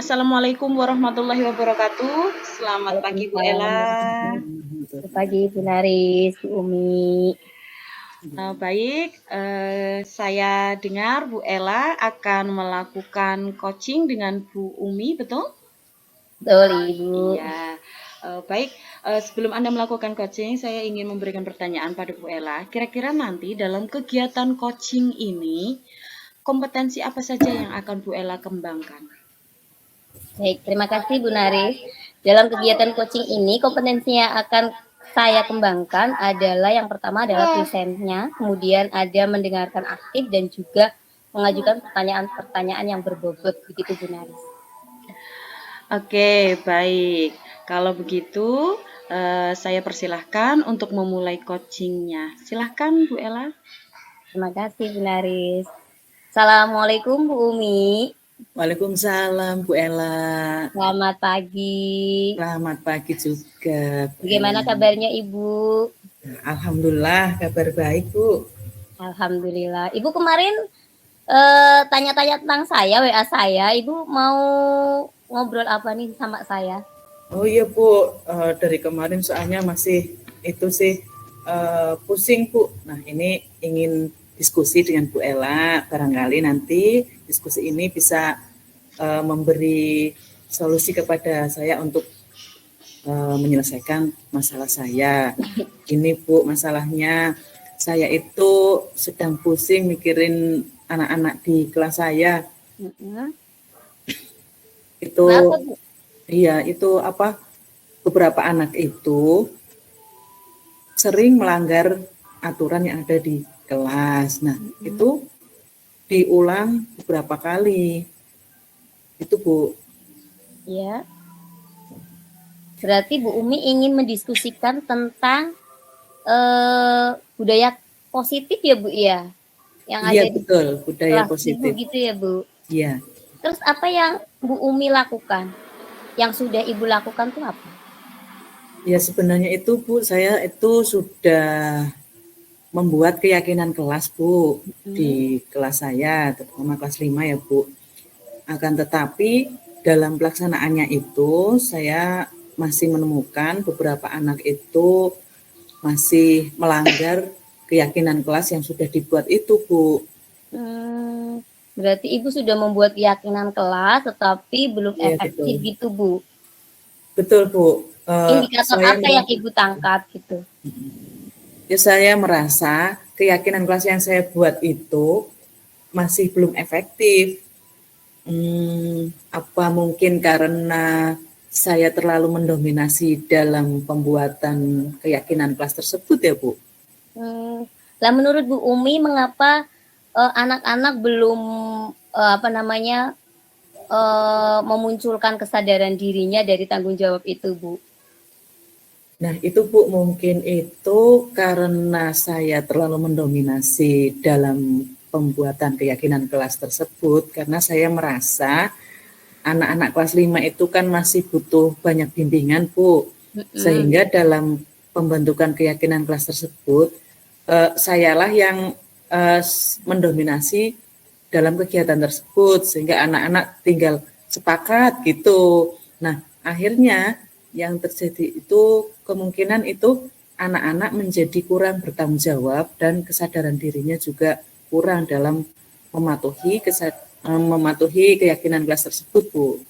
Assalamualaikum warahmatullahi wabarakatuh. Selamat pagi Bu Waalaikumsalam Ella. Selamat pagi Bu Naris, Bu Umi. Baik, saya dengar Bu Ella akan melakukan coaching dengan Bu Umi, betul? Betul Ibu. Iya. Baik, sebelum Anda melakukan coaching, saya ingin memberikan pertanyaan pada Bu Ella. Kira-kira nanti dalam kegiatan coaching ini, kompetensi apa saja yang akan Bu Ella kembangkan? Baik, terima kasih Bu Naris. Dalam kegiatan coaching ini, kompetensi yang akan saya kembangkan adalah yang pertama adalah presentnya, kemudian ada mendengarkan aktif dan juga mengajukan pertanyaan-pertanyaan yang berbobot, begitu Bu Naris. Oke, baik. Kalau begitu, saya persilahkan untuk memulai coachingnya. Silahkan Bu Ella. Terima kasih Bu Naris. Assalamualaikum Bu Umi. Waalaikumsalam Bu Ella. Selamat pagi. Selamat pagi juga. Bagaimana kabarnya Ibu? Alhamdulillah kabar baik Bu. Alhamdulillah. Ibu kemarin tanya-tanya tentang saya, WA saya. Ibu mau ngobrol apa nih sama saya? Oh iya Bu, dari kemarin soalnya masih itu sih pusing Bu. Nah ini ingin diskusi dengan Bu Ella. Barangkali nanti diskusi ini bisa memberi solusi kepada saya untuk menyelesaikan masalah saya. Ini Bu, masalahnya saya itu sedang pusing mikirin anak-anak di kelas saya. Itu Kenapa, Bu? iya, itu apa? Beberapa anak itu sering melanggar aturan yang ada di kelas. Nah, itu diulang beberapa kali. Itu Bu. Ya. Berarti Bu Umi ingin mendiskusikan tentang budaya positif ya Bu ya? Yang Iya ada betul, budaya kelas positif. Ibu gitu ya Bu? Iya. Terus apa yang Bu Umi lakukan? Yang sudah Ibu lakukan tuh apa? Ya sebenarnya itu Bu, saya itu sudah membuat keyakinan kelas Bu di kelas saya, terutama kelas 5 ya Bu. Akan tetapi dalam pelaksanaannya itu saya masih menemukan beberapa anak itu masih melanggar keyakinan kelas yang sudah dibuat itu Bu. Berarti Ibu sudah membuat keyakinan kelas tetapi belum Iya, efektif betul. gitu Bu. Betul Bu. Indikator apa yang Ibu tangkap gitu? Ya saya merasa keyakinan kelas yang saya buat itu masih belum efektif. Apa mungkin karena saya terlalu mendominasi dalam pembuatan keyakinan kelas tersebut ya Bu? Lah menurut Bu Umi mengapa anak-anak belum memunculkan kesadaran dirinya dari tanggung jawab itu Bu? Nah itu Bu, mungkin itu karena saya terlalu mendominasi dalam pembuatan keyakinan kelas tersebut, karena saya merasa anak-anak kelas 5 itu kan masih butuh banyak bimbingan Bu, sehingga dalam pembentukan keyakinan kelas tersebut, sayalah yang mendominasi dalam kegiatan tersebut, sehingga anak-anak tinggal sepakat gitu. Nah akhirnya yang terjadi itu kemungkinan itu anak-anak menjadi kurang bertanggung jawab dan kesadaran dirinya juga kurang dalam mematuhi keyakinan kelas tersebut Bu.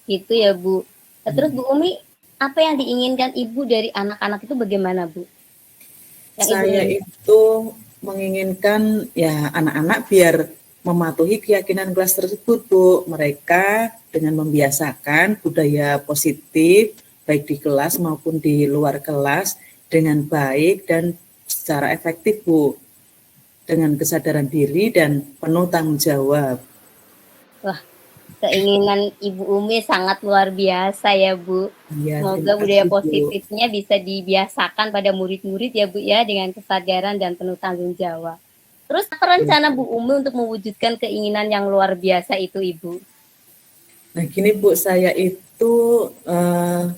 Itu ya Bu. Terus Bu Umi, apa yang diinginkan Ibu dari anak-anak itu bagaimana Bu? Saya itu menginginkan ya anak-anak biar mematuhi keyakinan kelas tersebut Bu. Mereka dengan membiasakan budaya positif baik di kelas maupun di luar kelas dengan baik dan secara efektif Bu, dengan kesadaran diri dan penuh tanggung jawab. Wah, keinginan Ibu Umi sangat luar biasa ya Bu. Ya, semoga budaya positifnya bisa dibiasakan pada murid-murid ya Bu ya, dengan kesadaran dan penuh tanggung jawab. Terus apa rencana Bu Umi untuk mewujudkan keinginan yang luar biasa itu Ibu? Nah gini Bu, saya itu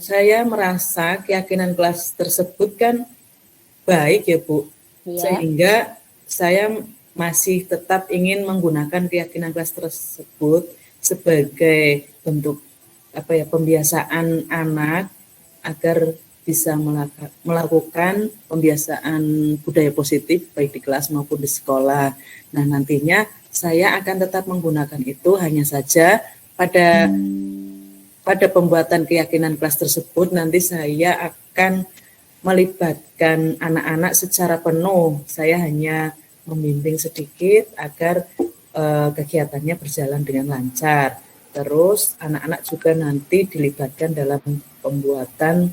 saya merasa keyakinan kelas tersebut kan baik ya Bu, sehingga saya masih tetap ingin menggunakan keyakinan kelas tersebut sebagai bentuk pembiasaan anak agar bisa melakukan pembiasaan budaya positif baik di kelas maupun di sekolah. Nah, nantinya saya akan tetap menggunakan itu, hanya saja pada pembuatan keyakinan kelas tersebut nanti saya akan melibatkan anak-anak secara penuh. Saya hanya membimbing sedikit agar kegiatannya berjalan dengan lancar. Terus anak-anak juga nanti dilibatkan dalam pembuatan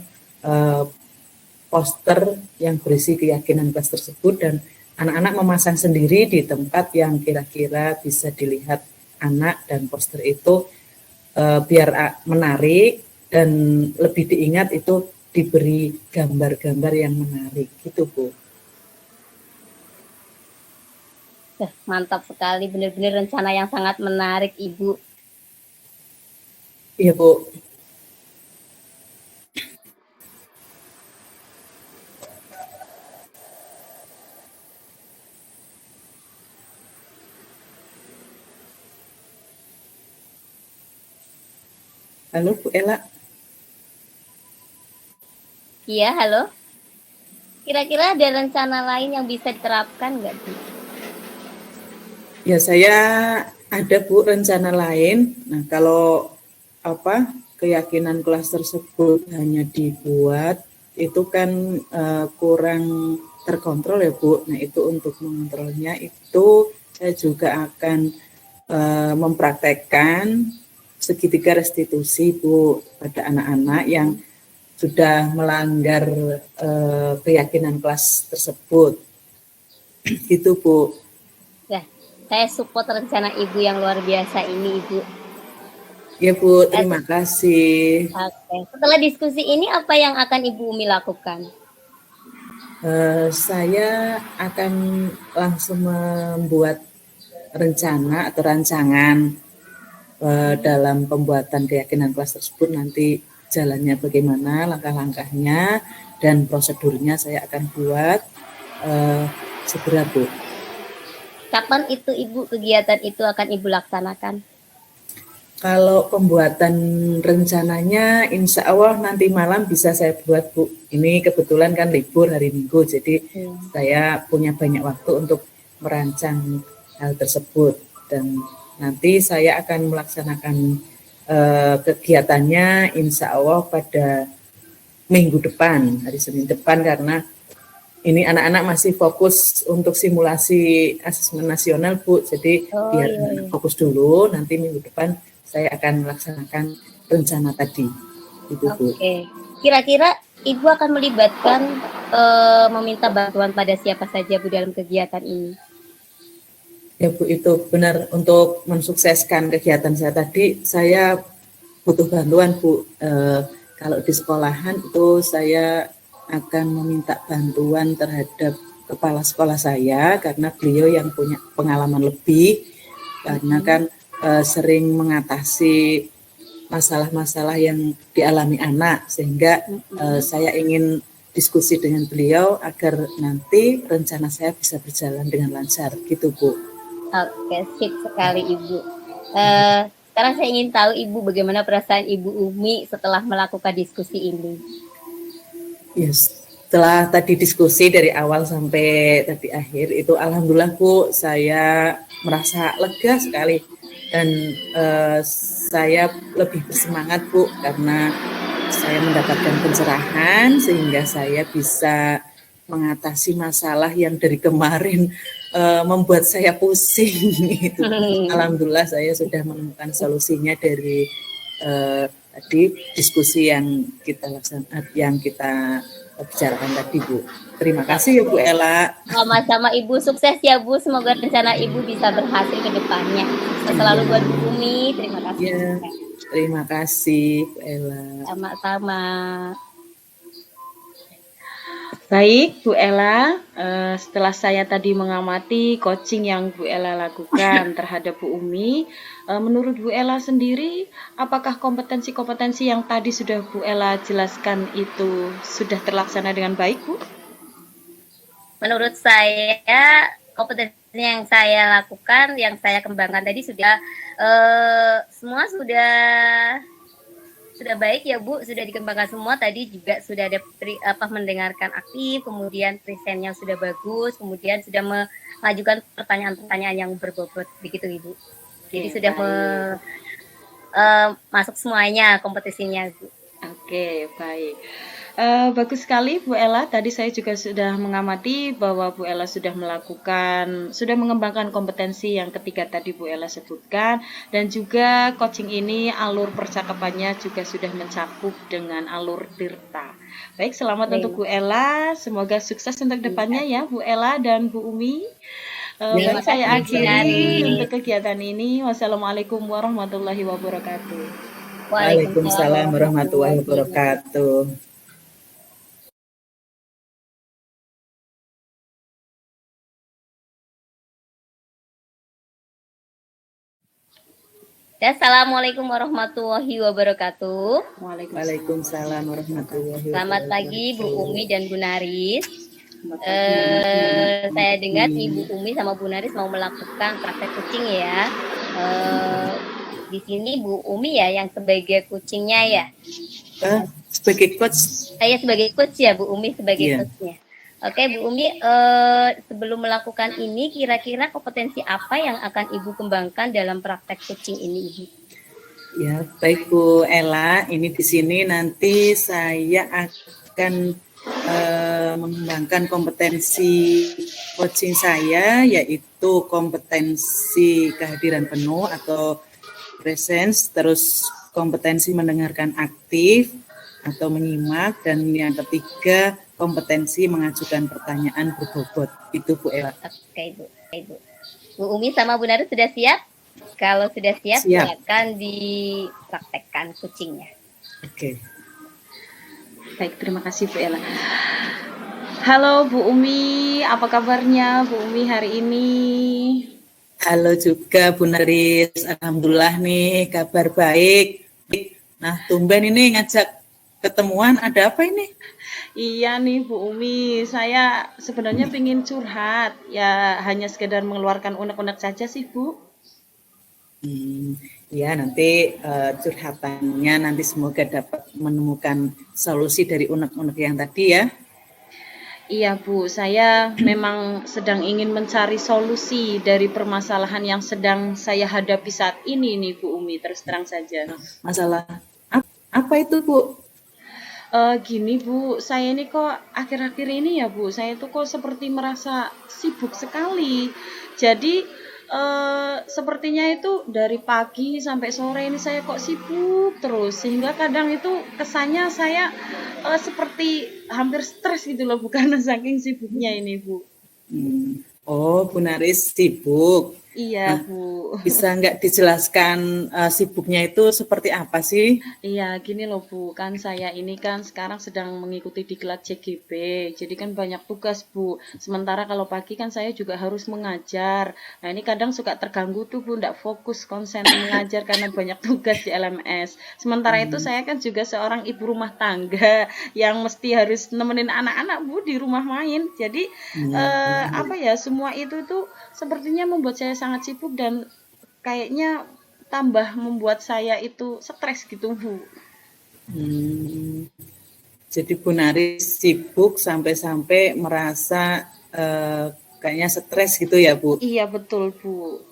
poster yang berisi keyakinan kelas tersebut, dan anak-anak memasang sendiri di tempat yang kira-kira bisa dilihat anak, dan poster itu biar menarik dan lebih diingat itu diberi gambar-gambar yang menarik gitu, Bu. Mantap sekali, benar-benar rencana yang sangat menarik, Ibu. Iya, Bu. Halo, Bu Ella. Iya, halo. Kira-kira ada rencana lain yang bisa diterapkan nggak, Bu? Ya, saya ada, Bu, rencana lain. Nah, kalau keyakinan kelas tersebut hanya dibuat, itu kan kurang terkontrol ya, Bu. Nah, itu untuk mengontrolnya itu saya juga akan mempraktekkan segitiga restitusi, Bu, pada anak-anak yang sudah melanggar keyakinan kelas tersebut. Gitu, Bu. Ya, saya support rencana Ibu yang luar biasa ini, Ibu. Ya, Bu, terima kasih. Oke. Setelah diskusi ini, apa yang akan Ibu Umi lakukan? Saya akan langsung membuat rencana atau rancangan dalam pembuatan keyakinan kelas tersebut, nanti jalannya bagaimana, langkah-langkahnya, dan prosedurnya saya akan buat segera, Bu. Kapan itu, Ibu, kegiatan itu akan Ibu laksanakan? Kalau pembuatan rencananya insya Allah nanti malam bisa saya buat, Bu. Ini kebetulan kan libur hari Minggu, jadi saya punya banyak waktu untuk merancang hal tersebut, dan nanti saya akan melaksanakan kegiatannya insya Allah pada minggu depan, hari Senin depan, karena ini anak-anak masih fokus untuk simulasi asesmen nasional, Bu. Jadi biar anak fokus dulu, nanti minggu depan saya akan melaksanakan rencana tadi. Itu, Bu. Oke. Kira-kira Ibu akan melibatkan meminta bantuan pada siapa saja, Bu, dalam kegiatan ini? Ya, Bu, itu benar. Untuk mensukseskan kegiatan saya tadi, saya butuh bantuan, Bu. Kalau di sekolahan itu saya akan meminta bantuan terhadap kepala sekolah saya, karena beliau yang punya pengalaman lebih, karena kan sering mengatasi masalah-masalah yang dialami anak, sehingga saya ingin diskusi dengan beliau agar nanti rencana saya bisa berjalan dengan lancar, gitu, Bu. Oke, sip sekali, Ibu. Sekarang saya ingin tahu, Ibu, bagaimana perasaan Ibu Umi setelah melakukan diskusi ini? Yes. Setelah tadi diskusi dari awal sampai tadi akhir itu, alhamdulillah, Bu, saya merasa lega sekali, dan saya lebih bersemangat, Bu, karena saya mendapatkan pencerahan sehingga saya bisa mengatasi masalah yang dari kemarin membuat saya pusing. Itu. Alhamdulillah saya sudah menemukan solusinya dari tadi diskusi yang kita laksanakan, yang kita bicarakan tadi, Bu. Terima kasih ya, Bu Ella. Sama-sama, Ibu. Sukses ya, Bu. Semoga rencana Ibu bisa berhasil ke depannya. Selalu buat Bu Umi. Terima kasih. Ya, terima kasih, Bu Ella. Sama-sama. Baik, Bu Ella, setelah saya tadi mengamati coaching yang Bu Ella lakukan terhadap Bu Umi, menurut Bu Ella sendiri, apakah kompetensi-kompetensi yang tadi sudah Bu Ella jelaskan itu sudah terlaksana dengan baik, Bu? Menurut saya, kompetensi yang saya lakukan, yang saya kembangkan tadi sudah semua sudah baik ya Bu, sudah dikembangkan semua. Tadi juga sudah ada mendengarkan aktif, kemudian presentnya sudah bagus, kemudian sudah mengajukan pertanyaan-pertanyaan yang berbobot, begitu Ibu. Jadi Oke, sudah baik. masuk semuanya kompetisinya Bu. Oke, baik. Bagus sekali Bu Ella. Tadi saya juga sudah mengamati bahwa Bu Ella sudah mengembangkan kompetensi yang ketiga tadi Bu Ella sebutkan, dan juga coaching ini alur percakapannya juga sudah mencakup dengan alur Tirta. Baik, selamat untuk Bu Ella. Semoga sukses untuk depannya ya Bu Ella dan Bu Umi. Ya, Baik, saya kasih, Bu Nari. akhiri untuk kegiatan ini. Wassalamualaikum warahmatullahi wabarakatuh. Waalaikumsalam warahmatullahi wabarakatuh. Assalamualaikum warahmatullahi wabarakatuh. Waalaikumsalam warahmatullahi wabarakatuh. Selamat pagi Bu Umi dan Bu Naris. Saya dengar Ibu Umi sama Bu Naris mau melakukan praktek kucing ya. Di sini Bu Umi ya yang sebagai kucingnya ya. Sebagai coach. Saya sebagai coach ya, Bu Umi sebagai coachnya. Oke Bu Umi, sebelum melakukan ini kira-kira kompetensi apa yang akan Ibu kembangkan dalam praktek kucing ini Ibu? Ya, baik Bu Ella, ini di sini nanti saya akan mengembangkan kompetensi coaching saya, yaitu kompetensi kehadiran penuh atau presence, terus kompetensi mendengarkan aktif atau menyimak, dan yang ketiga kompetensi mengajukan pertanyaan berbobot. Itu Bu Ella. Oke Ibu. Bu Umi sama Bu Naris sudah siap? Kalau sudah siap. Silakan dipraktekkan kucingnya. Oke. Baik, terima kasih Bu Ella. Halo Bu Umi, apa kabarnya Bu Umi hari ini? Halo juga Bu Naris, alhamdulillah nih kabar baik. Nah, tumben ini ngajak ketemuan, ada apa ini? Iya nih Bu Umi, saya sebenarnya pengen curhat, ya hanya sekedar mengeluarkan unek-unek saja sih Bu. Ya nanti curhatannya nanti semoga dapat menemukan solusi dari unek-unek yang tadi ya. Iya Bu, saya memang sedang ingin mencari solusi dari permasalahan yang sedang saya hadapi saat ini nih Bu Umi, terus terang saja. Masalah apa itu Bu? Gini Bu, saya ini kok akhir-akhir ini ya Bu, saya tuh kok seperti merasa sibuk sekali. Jadi sepertinya itu dari pagi sampai sore ini saya kok sibuk terus, sehingga kadang itu kesannya saya seperti hampir stres gitu loh Bu, karena saking sibuknya ini Bu. Oh, Bu Naris sibuk. Iya Bu. Bisa nggak dijelaskan sibuknya itu seperti apa sih? Iya, gini loh Bu, kan saya ini kan sekarang sedang mengikuti diklat CGP, jadi kan banyak tugas Bu. Sementara kalau pagi kan saya juga harus mengajar. Nah ini kadang suka terganggu tuh Bu, nggak fokus konsen mengajar karena banyak tugas di LMS. Sementara itu saya kan juga seorang ibu rumah tangga yang mesti harus nemenin anak-anak Bu di rumah main. Jadi semua itu tuh sepertinya membuat saya sangat sibuk dan kayaknya tambah membuat saya itu stres gitu Bu. Jadi Bu Naris sibuk sampai-sampai merasa kayaknya stres gitu ya Bu? Iya betul Bu.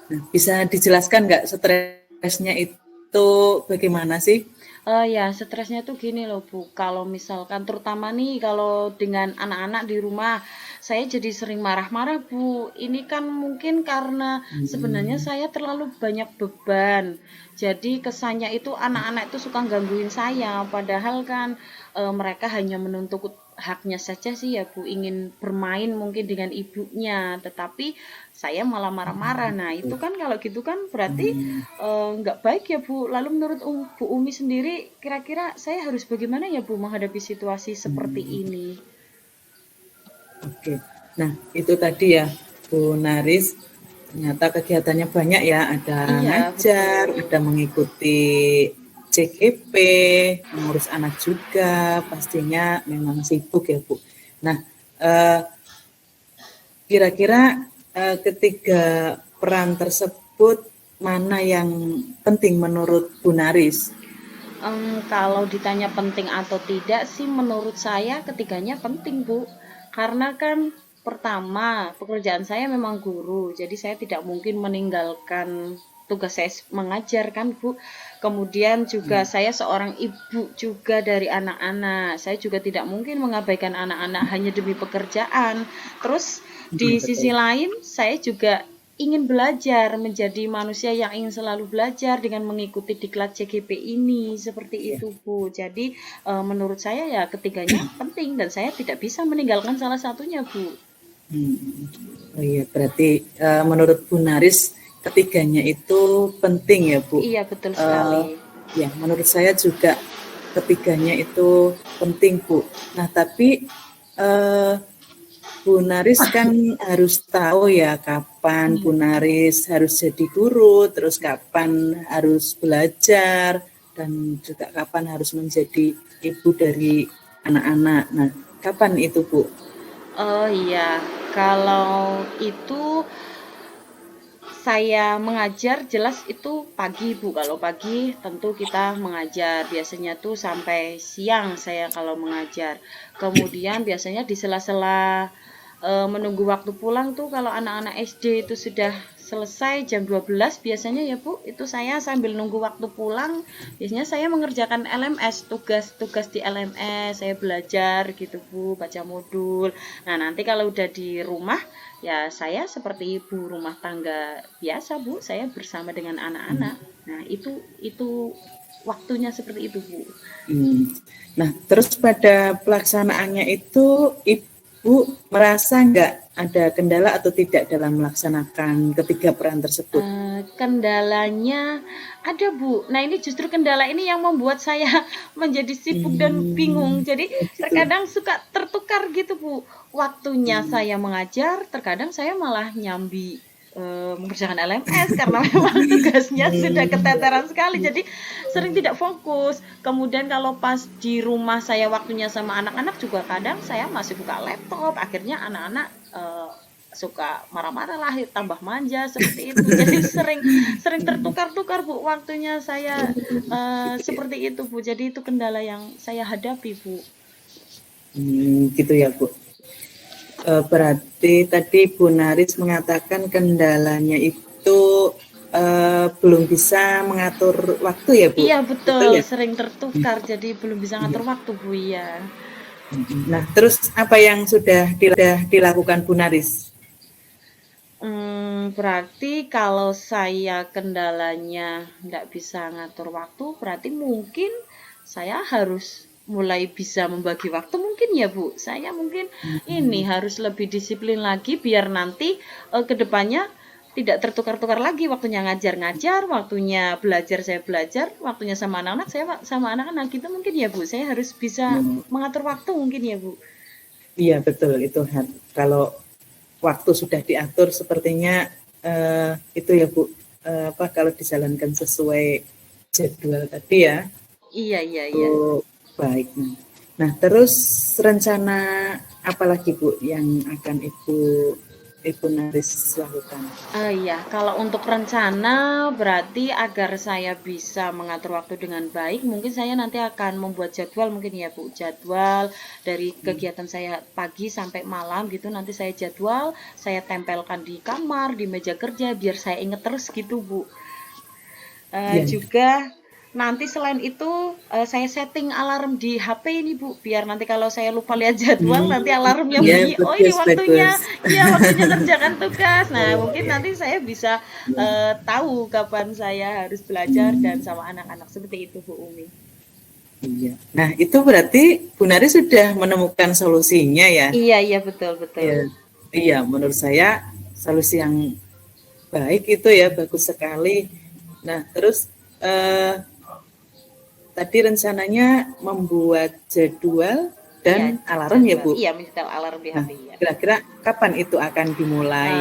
Nah, bisa dijelaskan nggak stresnya itu bagaimana sih? Ya stresnya tuh gini loh Bu, kalau misalkan terutama nih kalau dengan anak-anak di rumah, saya jadi sering marah-marah Bu. Ini kan mungkin karena sebenarnya saya terlalu banyak beban. Jadi kesannya itu anak-anak itu suka gangguin saya, padahal kan mereka hanya menuntut haknya saja sih ya Bu, ingin bermain mungkin dengan ibunya, tetapi saya malah marah-marah. Nah itu kan kalau gitu kan berarti nggak baik ya Bu. Lalu menurut Bu Umi sendiri, kira-kira saya harus bagaimana ya Bu menghadapi situasi seperti ini? Oke, nah itu tadi ya Bu Naris, ternyata kegiatannya banyak ya, ada ngajar, ada mengikuti CGP, mengurus anak juga, pastinya memang sibuk ya Bu. Nah, kira-kira ketiga peran tersebut mana yang penting menurut Bu Naris? Kalau ditanya penting atau tidak sih menurut saya ketiganya penting, Bu. Karena kan pertama, pekerjaan saya memang guru, jadi saya tidak mungkin meninggalkan tugas saya mengajar kan, Bu. Kemudian juga saya seorang ibu juga dari anak-anak. Saya juga tidak mungkin mengabaikan anak-anak hanya demi pekerjaan. Terus di sisi Betul. lain, saya juga ingin belajar menjadi manusia yang ingin selalu belajar dengan mengikuti diklat CGP ini seperti Ya. itu Bu. Jadi menurut saya ya ketiganya penting dan saya tidak bisa meninggalkan salah satunya Bu. Oh iya, berarti menurut Bu Naris ketiganya itu penting ya Bu. Iya betul sekali. Ya, menurut saya juga ketiganya itu penting Bu. Nah, tapi Bu Naris kan harus tahu ya kapan Bu Naris harus jadi guru, terus kapan harus belajar, dan juga kapan harus menjadi ibu dari anak-anak. Nah, kapan itu Bu? Oh iya, kalau itu saya mengajar jelas itu pagi Bu. Kalau pagi tentu kita mengajar. Biasanya tuh sampai siang saya kalau mengajar. Kemudian biasanya di sela-sela menunggu waktu pulang tuh kalau anak-anak SD itu sudah selesai jam 12 biasanya ya Bu, itu saya sambil nunggu waktu pulang, biasanya saya mengerjakan LMS, tugas-tugas di LMS, saya belajar gitu Bu, baca modul. Nah, nanti kalau udah di rumah ya saya seperti ibu rumah tangga biasa Bu, saya bersama dengan anak-anak. Nah, itu waktunya seperti itu Bu. Nah, terus pada pelaksanaannya itu Ibu merasa nggak ada kendala atau tidak dalam melaksanakan ketiga peran tersebut? Kendalanya ada Bu. Nah ini justru kendala ini yang membuat saya menjadi sibuk dan bingung. Jadi Gitu. terkadang suka tertukar gitu Bu. Waktunya saya mengajar, terkadang saya malah nyambi mengerjakan LMS karena memang tugasnya sudah keteteran sekali. Jadi sering tidak fokus. Kemudian kalau pas di rumah saya waktunya sama anak-anak juga kadang saya masih buka laptop. Akhirnya anak-anak suka marah-marah lah, tambah manja seperti itu. Jadi sering tertukar-tukar Bu waktunya saya seperti itu Bu. Jadi itu kendala yang saya hadapi Bu. Gitu ya Bu. Berarti tadi Bu Naris mengatakan kendalanya itu belum bisa mengatur waktu ya Bu? Iya Betul betul, ya? sering tertukar jadi belum bisa ngatur waktu Bu ya. Nah, terus apa yang sudah dilakukan Bu Naris? Berarti kalau saya kendalanya nggak bisa ngatur waktu, berarti mungkin saya harus mulai bisa membagi waktu mungkin ya Bu. Saya mungkin ini harus lebih disiplin lagi biar nanti ke depannya tidak tertukar-tukar lagi waktunya ngajar-ngajar, waktunya belajar saya belajar, waktunya sama anak-anak saya sama anak-anak gitu mungkin ya Bu. Saya harus bisa mengatur waktu mungkin ya Bu. Iya betul itu kalau waktu sudah diatur sepertinya itu ya Bu apa kalau dijalankan sesuai jadwal tadi ya. Iya iya iya. Oh, baik. Nah, terus rencana apa lagi Bu yang akan Ibu Naris lakukan? Iya, kalau untuk rencana berarti agar saya bisa mengatur waktu dengan baik, mungkin saya nanti akan membuat jadwal mungkin ya Bu, jadwal dari kegiatan saya pagi sampai malam gitu, nanti saya jadwal, saya tempelkan di kamar, di meja kerja, biar saya inget terus gitu Bu. Ya, Juga nanti selain itu saya setting alarm di HP ini Bu, biar nanti kalau saya lupa lihat jadwal nanti alarmnya ya bunyi, oh ini bagus waktunya, bagus. ya waktunya kerjakan tugas. Nah mungkin nanti saya bisa tahu kapan saya harus belajar dan sama anak-anak seperti itu Bu Umi. Iya. Nah, itu berarti Bu Naris sudah menemukan solusinya ya? Iya iya betul Ya. betul. Iya, menurut saya solusi yang baik itu ya bagus sekali. Nah, terus tadi rencananya membuat jadwal dan Iya alarm ya jadwal, Bu. iya menyetel alarm di Nah, HP ya. kira-kira kapan itu akan dimulai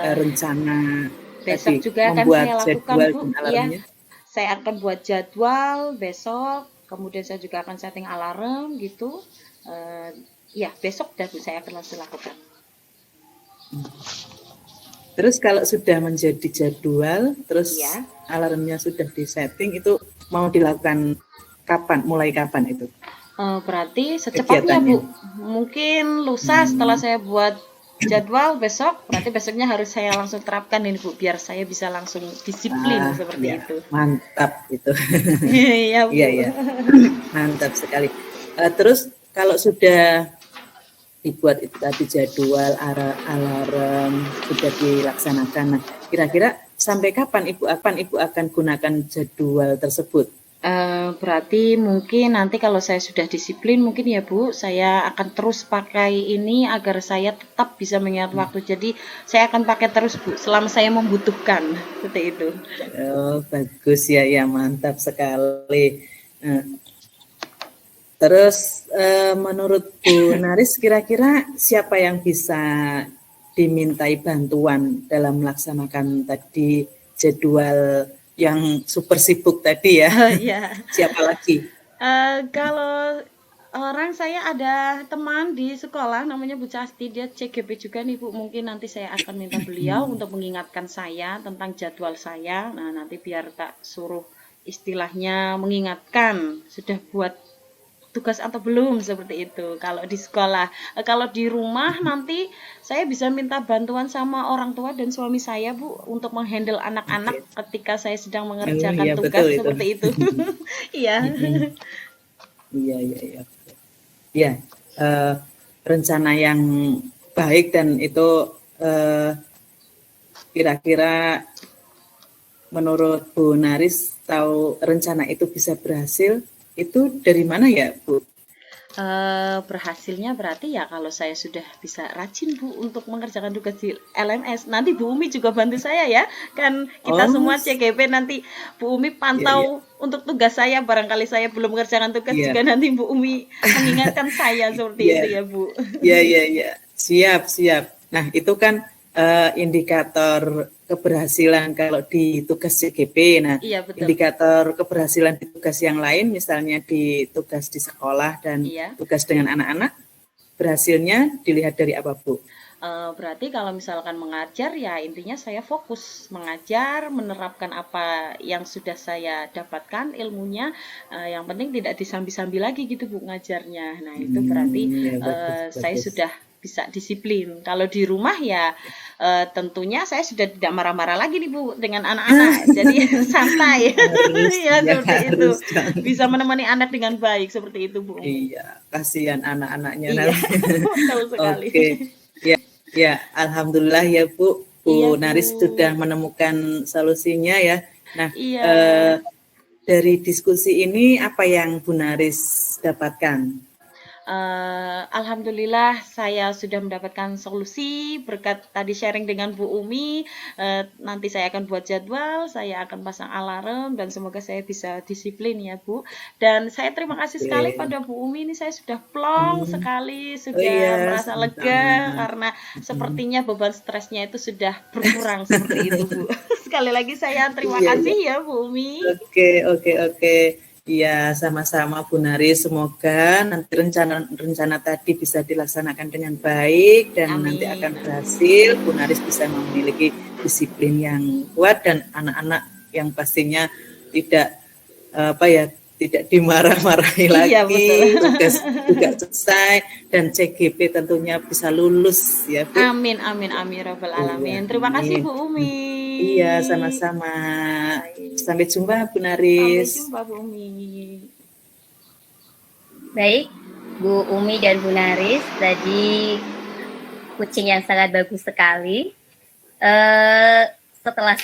Eh, rencana Besok tadi juga akan saya membuat lakukan jadwal Bu, dan iya. alarmnya? Saya akan buat jadwal besok, kemudian saya juga akan setting alarm gitu. Ya besok dah Bu saya akan langsung lakukan. Terus kalau sudah menjadi jadwal, terus Iya. alarmnya sudah disetting, itu mau dilakukan kapan? Mulai kapan itu Berarti secepatnya, kegiatannya? Bu. Mungkin lusa setelah Hmm, saya buat jadwal besok, berarti besoknya harus saya langsung terapkan ini, Bu, biar saya bisa langsung disiplin seperti ya, itu. mantap itu. Iya, Iya, Bu. iya, mantap sekali. Terus kalau sudah dibuat itu tadi jadwal, alarm sudah dilaksanakan. Nah, kira-kira sampai kapan Ibu akan gunakan jadwal tersebut? Berarti mungkin nanti kalau saya sudah disiplin mungkin ya Bu, saya akan terus pakai ini agar saya tetap bisa mengingat waktu. Jadi saya akan pakai terus Bu, selama saya membutuhkan, seperti itu. Oh, bagus ya, ya mantap sekali. Nah, terus menurut Bu Naris, kira-kira siapa yang bisa dimintai bantuan dalam melaksanakan tadi jadwal yang super sibuk tadi ya? Ya. Siapa lagi? Kalau orang saya ada teman di sekolah namanya Bu Casti, dia CGP juga nih Bu. Mungkin nanti saya akan minta beliau untuk mengingatkan saya tentang jadwal saya. Nah, nanti biar tak suruh istilahnya mengingatkan sudah buat tugas atau belum seperti itu. Kalau di sekolah, kalau di rumah nanti saya bisa minta bantuan sama orang tua dan suami saya Bu untuk menghandle anak-anak Oke. ketika saya sedang Oh mengerjakan iya betul tugas itu. seperti itu. Iya. Iya, iya, iya. Ya, eh, rencana yang baik dan itu eh, kira-kira menurut Bu Naris tahu rencana itu bisa berhasil itu dari mana ya Bu? Berhasilnya berarti ya kalau saya sudah bisa rajin Bu untuk mengerjakan tugas di LMS. Nanti Bu Umi juga bantu saya ya. Kan kita Oh, semua CGP nanti Bu Umi iya, iya, pantau untuk tugas saya. Barangkali saya belum mengerjakan tugas iya, juga nanti Bu Umi mengingatkan saya seperti iya, itu ya Bu. iya, iya, iya. Siap, siap. Nah, itu kan indikator keberhasilan kalau di tugas CGP. Nah, Iya betul. indikator keberhasilan di tugas yang lain, misalnya di tugas di sekolah dan Iya. tugas dengan anak-anak, berhasilnya dilihat dari apa, Bu? Berarti kalau misalkan mengajar ya intinya saya fokus mengajar, menerapkan apa yang sudah saya dapatkan ilmunya. Yang penting tidak disambi-sambi lagi gitu Bu ngajarnya. Nah itu berarti Ya, bagus, saya bagus. sudah bisa disiplin. Kalau di rumah ya tentunya saya sudah tidak marah-marah lagi nih Bu dengan anak-anak. Jadi santai. Harus, Ya ya seperti itu. harus dong. Bisa menemani anak dengan baik seperti itu Bu. Iya, kasihan anak-anaknya Iya, nanti. betul sekali. Oke, ya, ya, alhamdulillah ya Bu, Iya Bu Bu. Naris sudah menemukan solusinya ya. Nah, Iya. dari diskusi ini apa yang Bu Naris dapatkan? Alhamdulillah saya sudah mendapatkan solusi berkat tadi sharing dengan Bu Umi. Nanti saya akan buat jadwal, saya akan pasang alarm dan semoga saya bisa disiplin ya Bu. Dan saya terima kasih sekali Oke. pada Bu Umi, ini saya sudah plong sekali, Oh iya, sudah merasa sama-sama. lega karena sepertinya beban stresnya itu sudah berkurang seperti itu Bu. Sekali lagi saya terima Iya, iya. kasih ya Bu Umi. Oke, oke, oke. Iya, sama-sama Bu Nari. Semoga nanti rencana tadi bisa dilaksanakan dengan baik dan nanti akan Amin. berhasil. Bu Naris bisa memiliki disiplin yang kuat dan anak-anak yang pastinya tidak apa ya, tidak dimarah-marahi Iya lagi, betul. tugas juga selesai dan CGP tentunya bisa lulus ya Bu. Amin, amin, amin, robbal Iya, alamin. Terima kasih amin. Bu Umi. Iya, sama-sama. Baik. Sampai jumpa Bu Sampai Naris. jumpa Bu Umi. Baik, Bu Umi dan Bu Naris, tadi kucing yang sangat bagus sekali. Setelah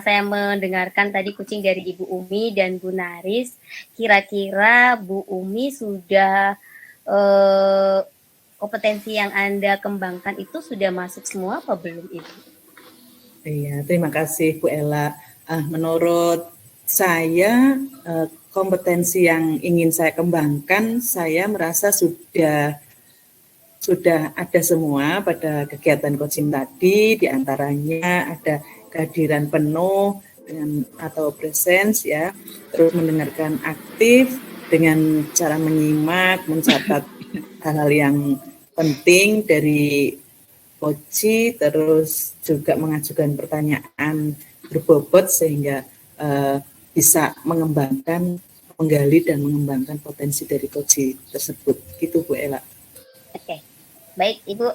saya mendengarkan tadi kucing dari Ibu Umi dan Bu Naris, kira-kira Bu Umi sudah kompetensi yang Anda kembangkan itu sudah masuk semua apa belum Ibu? Iya, terima kasih Bu Ella. Menurut saya kompetensi yang ingin saya kembangkan, saya merasa sudah ada semua pada kegiatan coaching tadi, diantaranya ada kehadiran penuh dengan atau presence ya, terus mendengarkan aktif dengan cara menyimak, mencatat hal-hal yang penting dari koci, terus juga mengajukan pertanyaan berbobot sehingga bisa menggali dan mengembangkan potensi dari koci tersebut. Gitu Bu Ella. Oke. Baik, Ibu,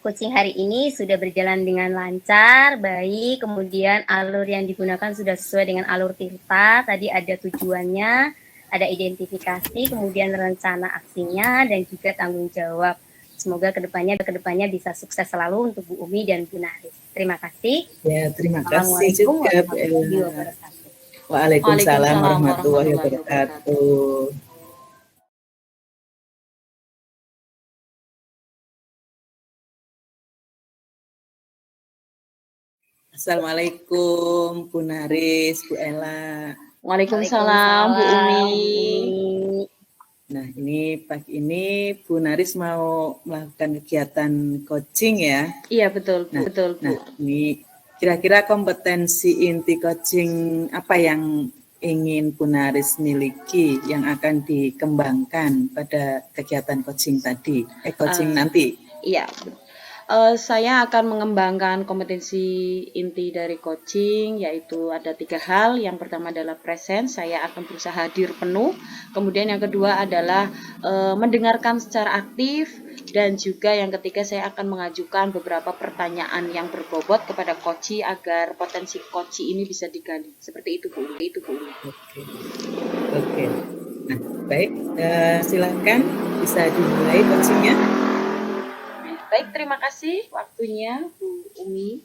coaching hari ini sudah berjalan dengan lancar, baik, kemudian alur yang digunakan sudah sesuai dengan alur Tirta, tadi ada tujuannya, ada identifikasi, kemudian rencana aksinya, dan juga tanggung jawab. Semoga kedepannya bisa sukses selalu untuk Bu Umi dan Bu Naris. Terima kasih. Ya, terima kasih juga Bu Ella. Waalaikumsalam Waalaikumsalam warahmatullahi warahmatullahi wabarakatuh. Assalamualaikum Bu Naris, Bu Ella. Waalaikumsalam Bu Umi. Nah, ini pagi ini Bu Naris mau melakukan kegiatan coaching ya. Iya, betul, Nah, betul, Bu. Nah, ini kira-kira kompetensi inti coaching apa yang ingin Bu Naris miliki yang akan dikembangkan pada kegiatan coaching tadi, coaching nanti? Iya, saya akan mengembangkan kompetensi inti dari coaching, yaitu ada 3 hal. Yang pertama adalah presence, saya akan berusaha hadir penuh. Kemudian yang kedua adalah mendengarkan secara aktif. Dan juga yang ketiga saya akan mengajukan beberapa pertanyaan yang berbobot kepada coach agar potensi coach ini bisa digali. Seperti itu Bu. Oke. Nah, baik, silakan bisa dimulai coachingnya. Baik, terima kasih waktunya Bu Umi.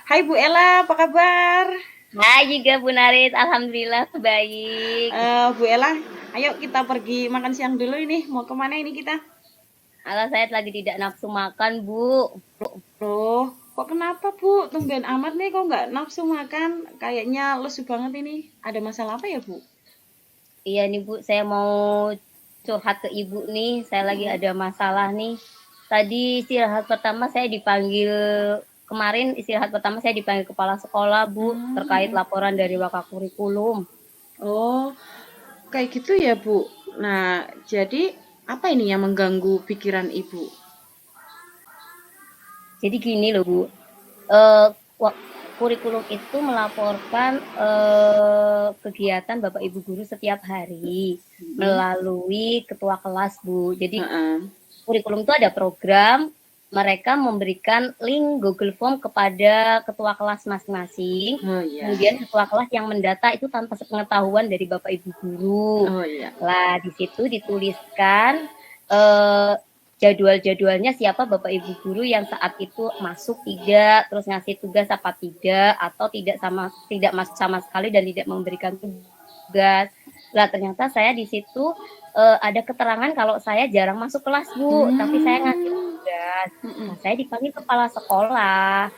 Hai Bu Ella, apa kabar? Hai juga Bu Naris, alhamdulillah baik. Bu Ella, ayo kita pergi makan siang dulu ini. Mau kemana ini kita? Alah, saya lagi tidak nafsu makan, Bu. Loh, kok kenapa Bu? Tumben amat nih kok nggak nafsu makan? Kayaknya lesu banget ini. Ada masalah apa ya Bu? Iya nih Bu, saya mau curhat ke Ibu nih. Saya lagi ada masalah nih. Tadi istirahat pertama saya dipanggil, kemarin istirahat pertama saya dipanggil kepala sekolah Bu, terkait laporan dari Wakakurikulum. Oh, kayak gitu ya Bu. Nah, jadi apa ini yang mengganggu pikiran Ibu? Jadi gini loh Bu, kurikulum itu melaporkan kegiatan Bapak Ibu guru setiap hari melalui ketua kelas Bu. Jadi kurikulum itu ada program, mereka memberikan link Google Form kepada ketua kelas masing-masing. Kemudian ketua kelas yang mendata itu tanpa sepengetahuan dari Bapak Ibu guru. Lah di situ dituliskan jadwal-jadwalnya siapa Bapak Ibu guru yang saat itu masuk tidak, terus ngasih tugas apa tidak, atau tidak masuk sama sekali dan tidak memberikan tugas. Lah ternyata saya di situ ada keterangan kalau saya jarang masuk kelas Bu, tapi saya ngasih tugas. Nah, saya dipanggil kepala sekolah.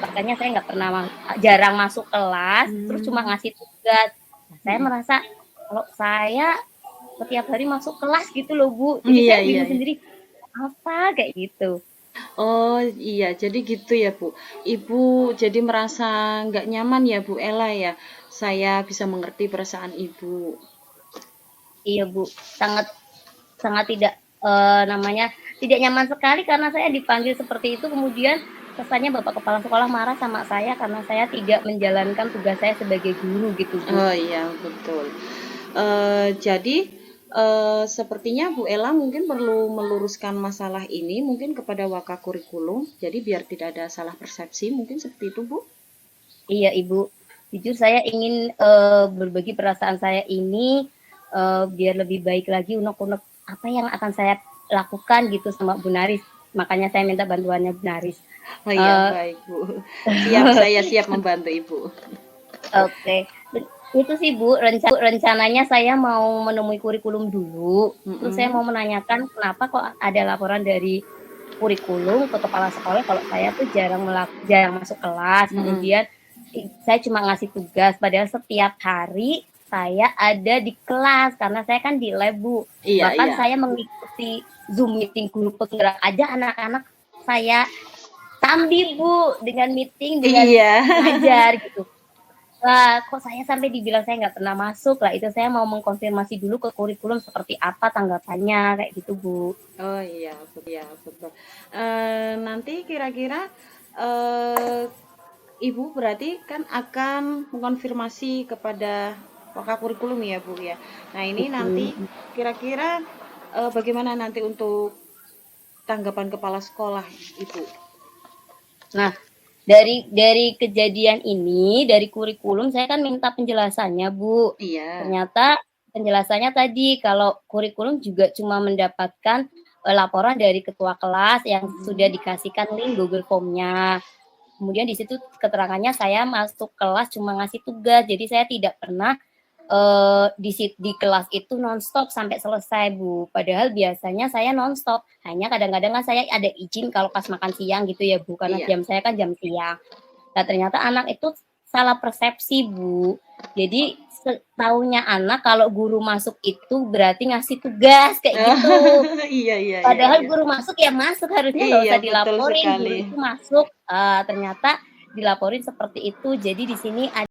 Katanya saya nggak pernah jarang masuk kelas, terus cuma ngasih tugas. Nah, saya merasa kalau saya setiap hari masuk kelas gitu loh Bu. Jadi saya bingung sendiri apa kayak gitu. Oh iya, jadi gitu ya Bu. Ibu jadi merasa nggak nyaman ya Bu Ella ya. Saya bisa mengerti perasaan Ibu. Iya Bu, sangat tidak tidak nyaman sekali karena saya dipanggil seperti itu, kemudian kesannya Bapak Kepala Sekolah marah sama saya karena saya tidak menjalankan tugas saya sebagai guru gitu Bu. Oh iya betul. Jadi sepertinya Bu Ella mungkin perlu meluruskan masalah ini mungkin kepada Wakakurikulum, jadi biar tidak ada salah persepsi, mungkin seperti itu Bu. Iya Ibu, jujur saya ingin berbagi perasaan saya ini biar lebih baik lagi unek-unek apa yang akan saya lakukan gitu sama Bu Naris. Makanya saya minta bantuannya Bu Naris. Oh iya baik Bu. Saya siap membantu Ibu. Oke. Itu sih Bu, rencananya saya mau menemui kurikulum dulu. Terus saya mau menanyakan kenapa kok ada laporan dari kurikulum ke kepala sekolah kalau saya tuh jarang masuk kelas. Kemudian saya cuma ngasih tugas, padahal setiap hari saya ada di kelas karena saya kan di lab Bu. Bahkan saya mengikuti Zoom meeting guru penggerak aja anak-anak saya sambil Bu dengan meeting dengan ngajar gitu. Lah, kok saya sampai dibilang saya nggak pernah masuk lah, itu saya mau mengkonfirmasi dulu ke kurikulum seperti apa tanggapannya, kayak gitu, Bu. Oh iya, betul. Nanti kira-kira eh, Ibu berarti kan akan mengkonfirmasi kepada pakar kurikulum ya, Bu ya. Nah, ini nanti Mhm. kira-kira bagaimana nanti untuk tanggapan kepala sekolah, Ibu? Nah, dari kejadian ini, dari kurikulum saya kan minta penjelasannya, Bu. Iya. Ternyata penjelasannya tadi kalau kurikulum juga cuma mendapatkan, laporan dari ketua kelas yang sudah Mhm. dikasihkan link Google Form-nya. Kemudian di situ keterangannya saya masuk kelas cuma ngasih tugas, jadi saya tidak pernah di kelas itu nonstop sampai selesai, Bu. Padahal biasanya saya nonstop, hanya kadang-kadang kan saya ada izin kalau pas makan siang gitu ya, Bu, karena Iya. jam saya kan jam siang. Nah, ternyata anak itu salah persepsi, Bu. Jadi setaunya anak kalau guru masuk itu berarti ngasih tugas, kayak gitu. Iya, iya, iya, Padahal iya. guru masuk ya masuk, harusnya nggak Iya, usah betul dilaporin, sekali. guru itu masuk, ternyata dilaporin seperti itu. Jadi di sini